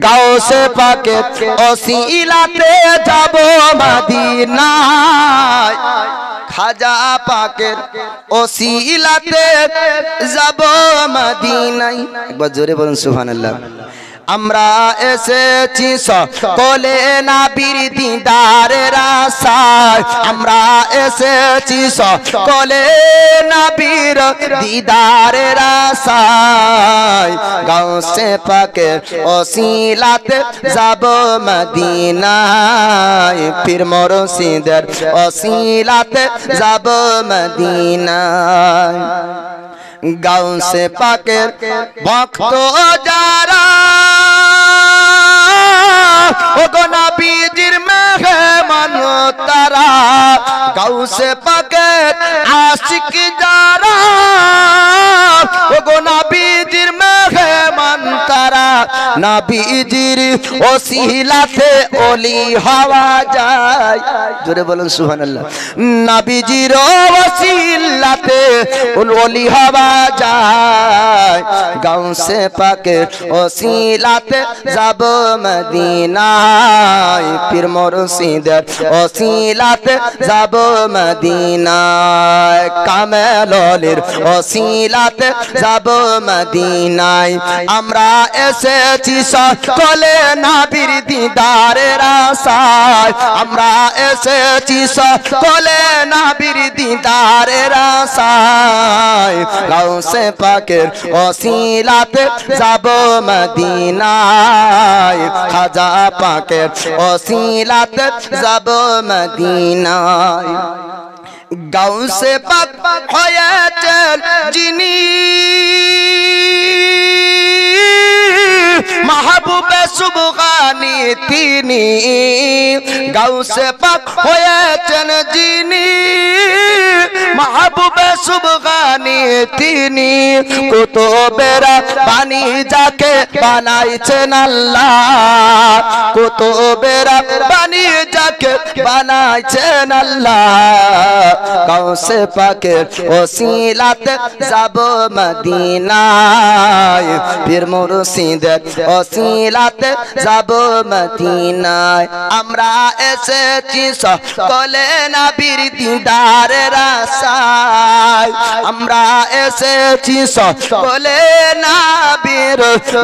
গাউসে পাকের ওসিলাতে যাব মদিনায় খাজা পাকের ওসিলাতে যাব মদিনায় একবার জোরে বলুন সুবহানাল্লাহ আমরা এসেছি সকলে নবীর দিদারের আশায় আমরা এসেছি সকলে নবীর দিদারের আশায় গাউসে পাকের ওসিলাতে যাব মদিনায় পীর মুর্শিদের ওসিলাতে যাব মদিনায় গাউসে পাকের ভক্ত যারা ওগো নবীজির মেহমান তারা গাউসে পাকের আশিক যারা ওগো নবীজির মেহমান তারা নবীজির ওসিলাতে ওলি হওয়া যায় জোরে বলুন সুবহানাল্লাহ নবীজির ওসিলাতে ওলি হওয়া যায় গাউসে পাকের ওসিলাতে যাব মদিনায় পীর মুর্শিদের ওসিলাতে যাব মদিনায় কামেলুলের ওসিলাতে যাব মদিনায় আমরা এসেছি সকলে নবীর দিদারের আশায় আমরা এসেছি সকলে নবীর দিদারের আশায় গাউসে পাকের ওসিলাতে যাব মদিনায় খাজা পাকের ওসিলাতে যাব মদিনায় গাউসে পাক হয়েছেন যিনি মাহবুবে সুবহানি তিনি গাউসে পাক হয়েছেন যিনি মাহবুবে সুবহানি তিনি কুতুবের বাণী যাকে বানাইছেন আল্লাহ কুতুবের বাণী যাকে বানাইছেন আল্লাহ গাউসে পাকের ওসিলাতে যাব মদিনায় পীর মুর্শিদের ওসিলাতে যাব মদিনায় আমরা এসেছি সকলে নবীর দিদারের আশায় আমরা এসেছি সকলে নবীর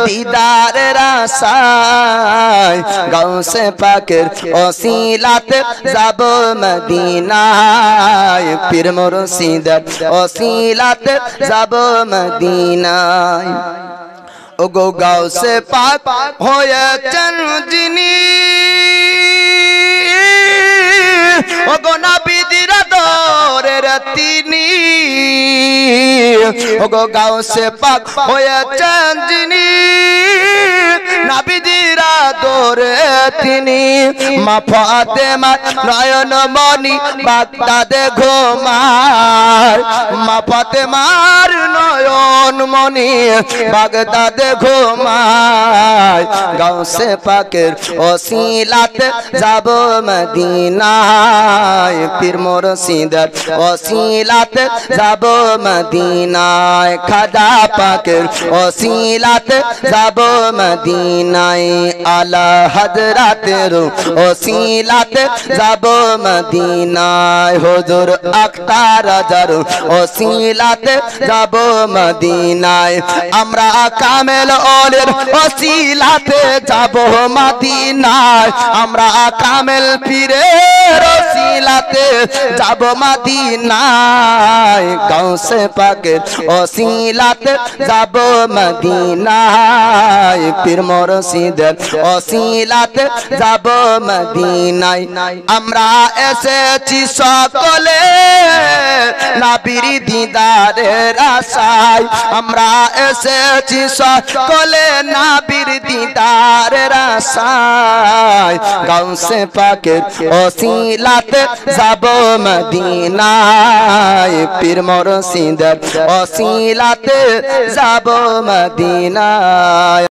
দিদারের আশায় গাউসে পাকের ওসিলাতে যাব মদিনায় পীর মুর্শিদের ওসিলাতে যাব মদিনায় ওগো গাউসে পাক হয়েছেন যিনি ওগো নবীজির আদরের তিনি ওগো গাউসে পাক হয়েছেন যিনি নবীজির আদরে তিনি মা ফাতেমা নয়ন মনি বাগদাদে ঘুমায় মা ফাতেমার নয়ন মনি বাগদাদে ঘুমায় গাউসে পাকের ওসিলাতে যাব মদিনায় পীর মুর্শিদের ওসিলাতে যাব মদিনায় খাজা পাকের ওসিলাতে যাব মদিনায় আলা হযরতের ওসিলাতে যাব মদিনায় হুজুর আখতার আজর ওসিলাতে যাব মদিনায় আমরা কামেল ওলির ওসিলাতে যাব মদিনায় আমরা কামেল পীরের ওসিলাতে যাব মদিনায় গাউসে পাকের ওসিলাতে যাব মদিনায় পীর মুর্শিদের ওসিলাতে যাব মদিনায় আমরা এসেছি সকলে নবীর দিদারের আশায় আমরা এসেছি সকলে নবীর দিদারের আশায় গাউসে পাকের ওসিলাতে যাব মদিনায় পীর মুর্শিদের ওসিলাতে যাব মদিনায়।